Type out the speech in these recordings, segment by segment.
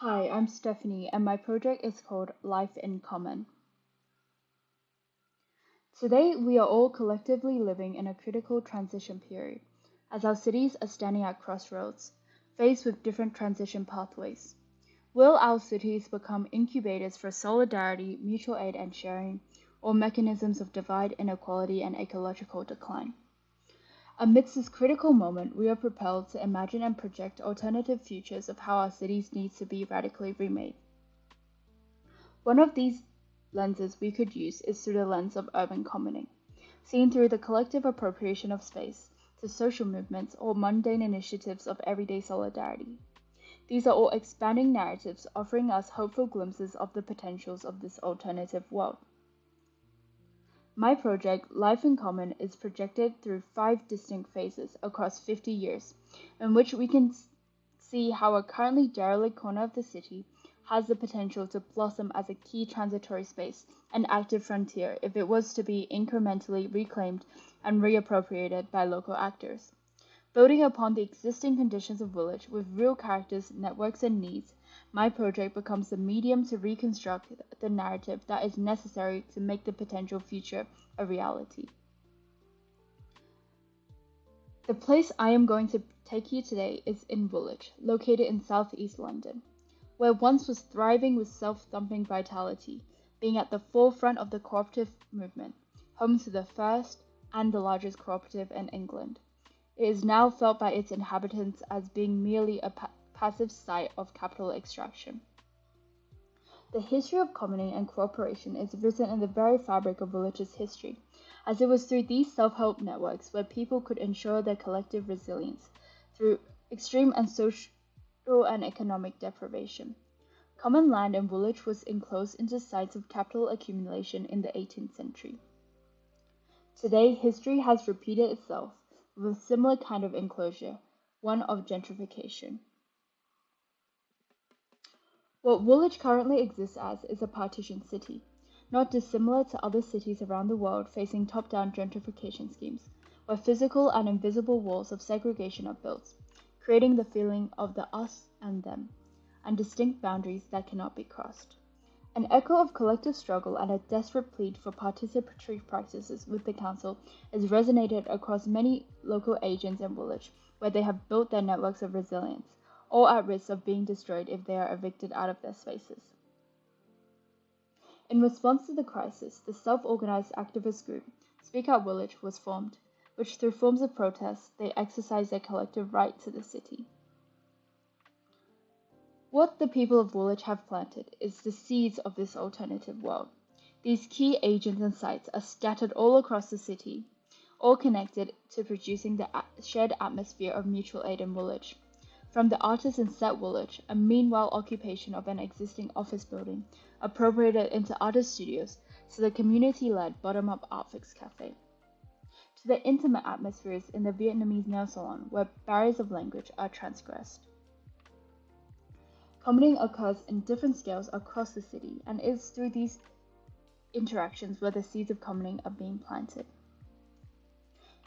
Hi, I'm Stephanie, and my project is called Life in Common. Today, we are all collectively living in a critical transition period, as our cities are standing at crossroads, faced with different transition pathways. Will our cities become incubators for solidarity, mutual aid, and sharing, or mechanisms of divide, inequality, and ecological decline? Amidst this critical moment, we are propelled to imagine and project alternative futures of how our cities need to be radically remade. One of these lenses we could use is through the lens of urban commoning, seen through the collective appropriation of space to social movements or mundane initiatives of everyday solidarity. These are all expanding narratives offering us hopeful glimpses of the potentials of this alternative world. My project, Life in Common, is projected through 5 distinct phases across 50 years, in which we can see how a currently derelict corner of the city has the potential to blossom as a key transitory space, an active frontier, if it was to be incrementally reclaimed and reappropriated by local actors. Building upon the existing conditions of village with real characters, networks, and needs, my project becomes the medium to reconstruct the narrative that is necessary to make the potential future a reality. The place I am going to take you today is in Woolwich, located in southeast London, where once was thriving with self-thumping vitality, being at the forefront of the cooperative movement, home to the first and the largest cooperative in England. It is now felt by its inhabitants as being merely a passive site of capital extraction. The history of commoning and cooperation is written in the very fabric of Woolwich's history, as it was through these self-help networks where people could ensure their collective resilience through extreme and social and economic deprivation. Common land in Woolwich was enclosed into sites of capital accumulation in the 18th century. Today, history has repeated itself with a similar kind of enclosure, one of gentrification. What Woolwich currently exists as is a partitioned city, not dissimilar to other cities around the world facing top-down gentrification schemes, where physical and invisible walls of segregation are built, creating the feeling of the us and them, and distinct boundaries that cannot be crossed. An echo of collective struggle and a desperate plead for participatory practices with the council has resonated across many local agents in Woolwich, where they have built their networks of resilience, all at risk of being destroyed if they are evicted out of their spaces. In response to the crisis, the self-organized activist group Speak Out Woolwich was formed, which through forms of protest, they exercise their collective right to the city. What the people of Woolwich have planted is the seeds of this alternative world. These key agents and sites are scattered all across the city, all connected to producing the shared atmosphere of mutual aid in Woolwich. From the artist in Set Woolwich, a meanwhile occupation of an existing office building, appropriated into artist studios, to the community-led bottom-up Art Fix Cafe. To the intimate atmospheres in the Vietnamese nail salon, where barriers of language are transgressed. Commoning occurs in different scales across the city, and it is through these interactions where the seeds of commoning are being planted.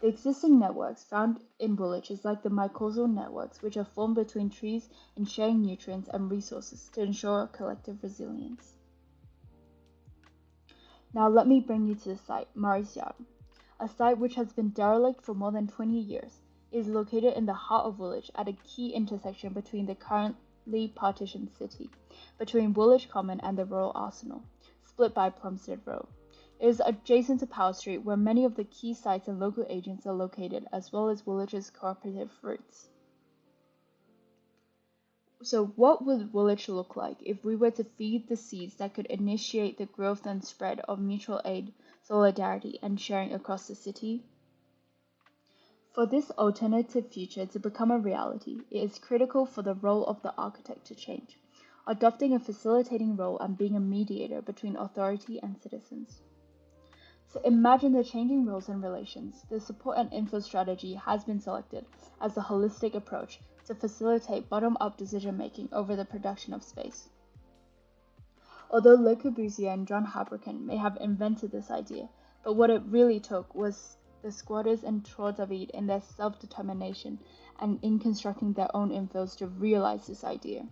The existing networks found in Woolwich is like the mycorrhizal networks which are formed between trees in sharing nutrients and resources to ensure collective resilience. Now let me bring you to the site, Murray's Yard, a site which has been derelict for more than 20 years. It is located in the heart of Woolwich at a key intersection between the currently partitioned city, between Woolwich Common and the Royal Arsenal, split by Plumstead Road. It is adjacent to Power Street, where many of the key sites and local agents are located, as well as Woolwich's cooperative roots. So what would Woolwich look like if we were to feed the seeds that could initiate the growth and spread of mutual aid, solidarity, and sharing across the city? For this alternative future to become a reality, it is critical for the role of the architect to change, adopting a facilitating role and being a mediator between authority and citizens. To imagine the changing roles and relations, the support and info strategy has been selected as the holistic approach to facilitate bottom-up decision-making over the production of space. Although Le Corbusier and John Haberken may have invented this idea, but what it really took was the squatters and Trots-David in their self-determination and in constructing their own infos to realize this idea.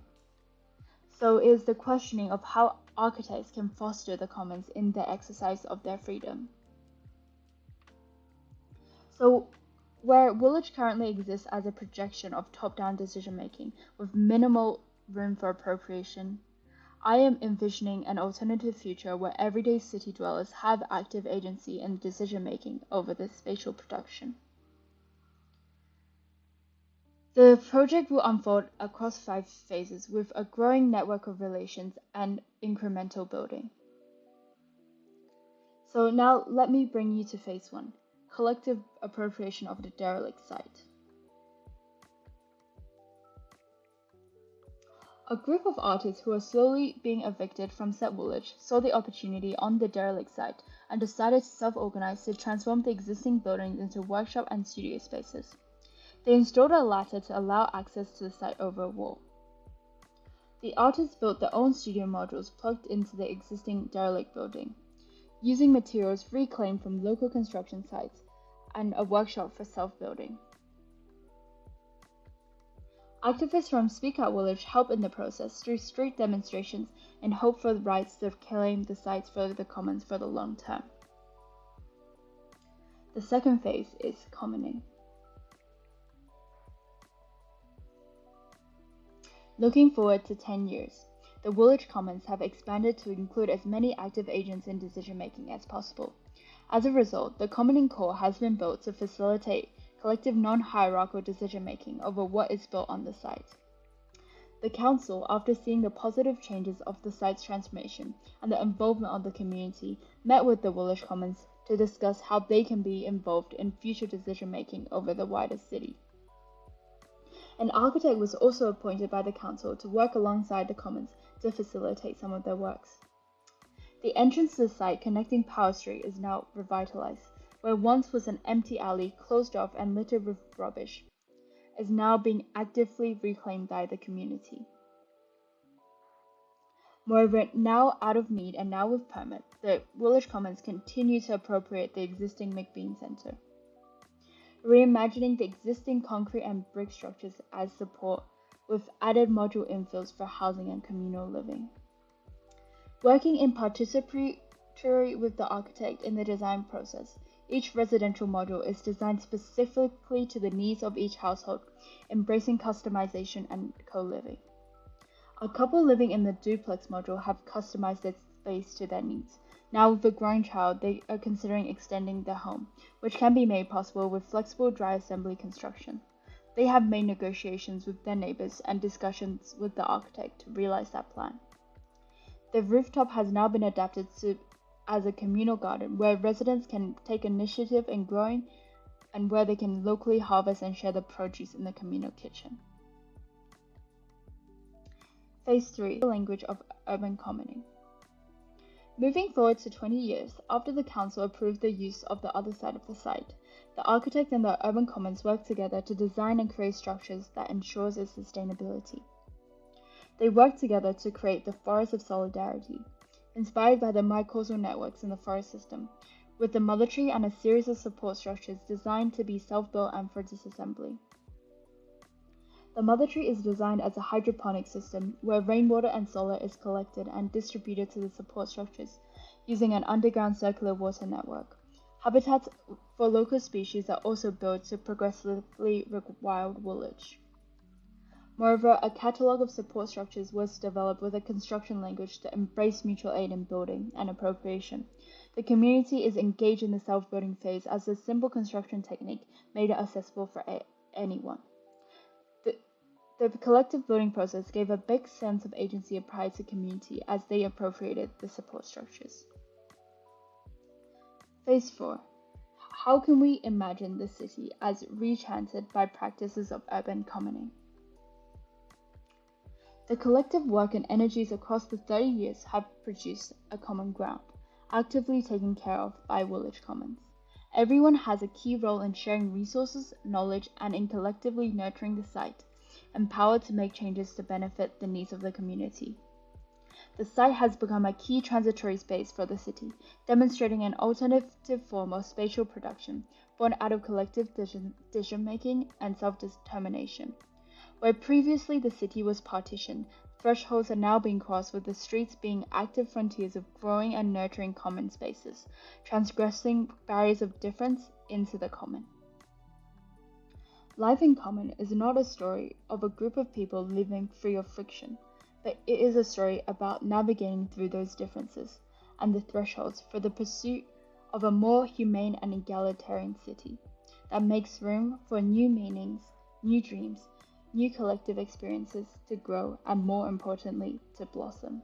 So it is the questioning of how architects can foster the commons in the exercise of their freedom. So where village currently exists as a projection of top-down decision-making with minimal room for appropriation, I am envisioning an alternative future where everyday city dwellers have active agency in decision-making over this spatial production. The project will unfold across 5 phases with a growing network of relations and incremental building. So now let me bring you to phase 1, collective appropriation of the derelict site. A group of artists who were slowly being evicted from Set Village saw the opportunity on the derelict site and decided to self-organize to transform the existing buildings into workshop and studio spaces. They installed a ladder to allow access to the site over a wall. The artists built their own studio modules plugged into the existing derelict building, using materials reclaimed from local construction sites and a workshop for self-building. Activists from Speak Out Village helped in the process through street demonstrations and hope for the rights to claim the sites for the commons for the long term. The second phase is commoning. Looking forward to 10 years, the village commons have expanded to include as many active agents in decision-making as possible. As a result, the commoning core has been built to facilitate collective non-hierarchical decision-making over what is built on the site. The council, after seeing the positive changes of the site's transformation and the involvement of the community, met with the village commons to discuss how they can be involved in future decision-making over the wider city. An architect was also appointed by the council to work alongside the commons to facilitate some of their works. The entrance to the site connecting Power Street is now revitalized, where once was an empty alley closed off and littered with rubbish, is now being actively reclaimed by the community. Moreover, now out of need and now with permit, the village commons continue to appropriate the existing McBean Center, reimagining the existing concrete and brick structures as support with added module infills for housing and communal living. Working in participatory with the architect in the design process, each residential module is designed specifically to the needs of each household, embracing customization and co-living. A couple living in the duplex module have customized their space to their needs. Now with a growing child, they are considering extending their home, which can be made possible with flexible dry assembly construction. They have made negotiations with their neighbors and discussions with the architect to realize that plan. The rooftop has now been adapted as a communal garden where residents can take initiative in growing and where they can locally harvest and share the produce in the communal kitchen. Phase 3, the language of urban commoning. Moving forward to 20 years, after the council approved the use of the other side of the site, the architect and the urban commons worked together to design and create structures that ensures its sustainability. They worked together to create the Forest of Solidarity, inspired by the mycorrhizal networks in the forest system, with the mother tree and a series of support structures designed to be self-built and for disassembly. The mother tree is designed as a hydroponic system where rainwater and solar is collected and distributed to the support structures using an underground circular water network. Habitats for local species are also built to progressively rewild village. Moreover, a catalogue of support structures was developed with a construction language to embrace mutual aid in building and appropriation. The community is engaged in the self-building phase as a simple construction technique made it accessible for anyone. The collective building process gave a big sense of agency and pride to community as they appropriated the support structures. Phase 4. How can we imagine the city as re-enchanted by practices of urban commoning? The collective work and energies across the 30 years have produced a common ground, actively taken care of by village commons. Everyone has a key role in sharing resources, knowledge, and in collectively nurturing the site, empowered to make changes to benefit the needs of the community. The site has become a key transitory space for the city, demonstrating an alternative form of spatial production born out of collective decision-making and self-determination. Where previously the city was partitioned, thresholds are now being crossed, with the streets being active frontiers of growing and nurturing common spaces, transgressing barriers of difference into the common. Life in common is not a story of a group of people living free of friction, but it is a story about navigating through those differences and the thresholds for the pursuit of a more humane and egalitarian city that makes room for new meanings, new dreams, new collective experiences to grow, and more importantly, to blossom.